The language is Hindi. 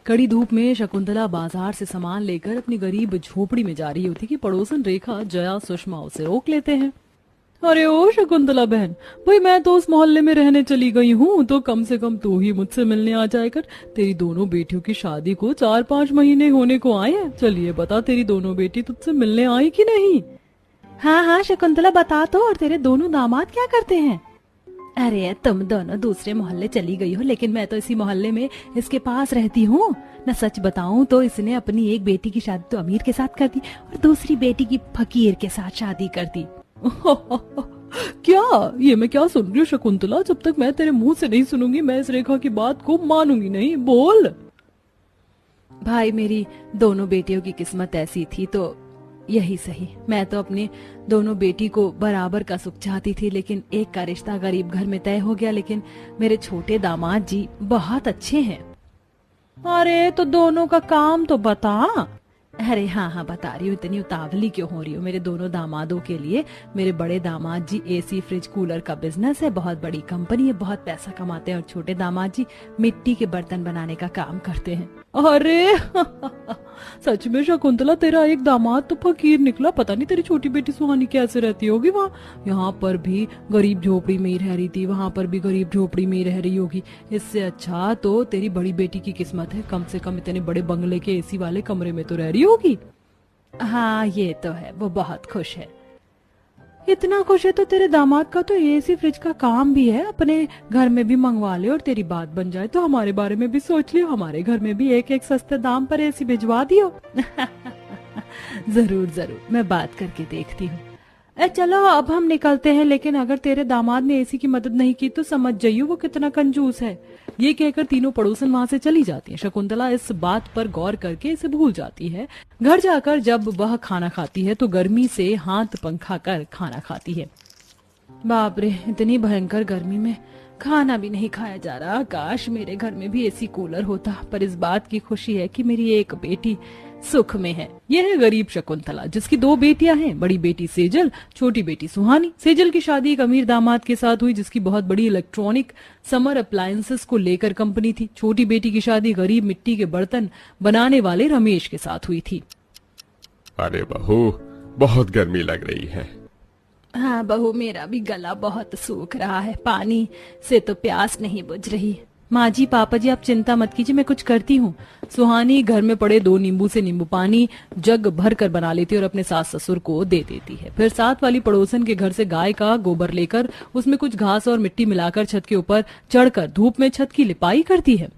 कड़ी धूप में शकुंतला बाजार से सामान लेकर अपनी गरीब झोपड़ी में जा रही होती कि पड़ोसन रेखा, जया, सुषमा उसे रोक लेते हैं। अरे ओ शकुंतला बहन, भाई मैं तो उस मोहल्ले में रहने चली गई हूँ, तो कम से कम तू ही मुझसे मिलने आ जाया कर। तेरी दोनों बेटियों की शादी को 4-5 महीने होने को आए हैं। चलिए बता, तेरी दोनों बेटी तुझसे मिलने आई कि नहीं? हाँ हाँ शकुंतला बता तो, और तेरे दोनों दामाद क्या करते हैं? अरे तुम दोनों दूसरे मोहल्ले चली गई हो, लेकिन मैं तो इसी मोहल्ले में इसके पास रहती हूँ न। सच बताऊं तो इसने अपनी एक बेटी की शादी तो अमीर के साथ कर दी और दूसरी बेटी की फकीर के साथ शादी कर दी। क्या ये मैं क्या सुन रही हूँ शकुंतला? जब तक मैं तेरे मुंह से नहीं सुनूंगी मैं इस रेखा की बात को मानूंगी नहीं। बोल। भाई मेरी दोनों बेटियों की किस्मत ऐसी थी तो यही सही। मैं तो अपने दोनों बेटी को बराबर का सुख चाहती थी, लेकिन एक का रिश्ता गरीब घर में तय हो गया। लेकिन मेरे छोटे दामाद जी बहुत अच्छे हैं। अरे तो दोनों का काम तो बता। अरे हाँ हाँ बता रही हूँ, इतनी उतावली क्यों हो रही हो? मेरे दोनों दामादों के लिए मेरे बड़े दामाद जी एसी फ्रिज कूलर का बिजनेस है, बहुत बड़ी कंपनी है, बहुत पैसा कमाते हैं। और छोटे दामाद जी मिट्टी के बर्तन बनाने का काम करते हैं। अरे सच में शकुंतला, तेरा एक दामाद तो फकीर निकला। पता नहीं तेरी छोटी बेटी सुहानी कैसे रहती होगी वहाँ। यहाँ पर भी गरीब झोपड़ी में ही रह रही थी, वहाँ पर भी गरीब झोपड़ी में ही रह रही होगी। इससे अच्छा तो तेरी बड़ी बेटी की किस्मत है, कम से कम इतने बड़े बंगले के एसी वाले कमरे में तो रह रही होगी। हाँ ये तो है, वो बहुत खुश है। इतना खुश है तो तेरे दामाद का तो एसी फ्रिज का काम भी है, अपने घर में भी मंगवा ले। और तेरी बात बन जाए तो हमारे बारे में भी सोच लियो, हमारे घर में भी एक सस्ते दाम पर एसी भिजवा दियो। जरूर जरूर, मैं बात करके देखती हूँ। चलो अब हम निकलते हैं, लेकिन अगर तेरे दामाद ने एसी की मदद नहीं की तो समझ जाइयो वो कितना कंजूस है। ये कहकर तीनों पड़ोसन वहां से चली जाती हैं। शकुंतला इस बात पर गौर करके इसे भूल जाती है। घर जाकर जब वह खाना खाती है तो गर्मी से हाथ पंखा कर खाना खाती है। बाप रे, इतनी भयंकर गर्मी में खाना भी नहीं खाया जा रहा। काश मेरे घर में भी एसी कूलर होता। पर इस बात की खुशी है कि मेरी एक बेटी सुख में है। यह है गरीब शकुंतला, जिसकी 2 बेटियां हैं, बड़ी बेटी सेजल, छोटी बेटी सुहानी। सेजल की शादी एक अमीर दामाद के साथ हुई जिसकी बहुत बड़ी इलेक्ट्रॉनिक समर अप्लायंसेस को लेकर कंपनी थी। छोटी बेटी की शादी गरीब मिट्टी के बर्तन बनाने वाले रमेश के साथ हुई थी। अरे बहू, बहुत गर्मी लग रही है। हाँ बहू, मेरा भी गला बहुत सूख रहा है, पानी से तो प्यास नहीं बुझ रही। माँ जी, पापा जी, आप चिंता मत कीजिए, मैं कुछ करती हूँ। सुहानी घर में पड़े 2 नींबू से नींबू पानी जग भर कर बना लेती है और अपने सास ससुर को दे देती है। फिर साथ वाली पड़ोसन के घर से गाय का गोबर लेकर उसमें कुछ घास और मिट्टी मिलाकर छत के ऊपर चढ़कर धूप में छत की लिपाई करती है।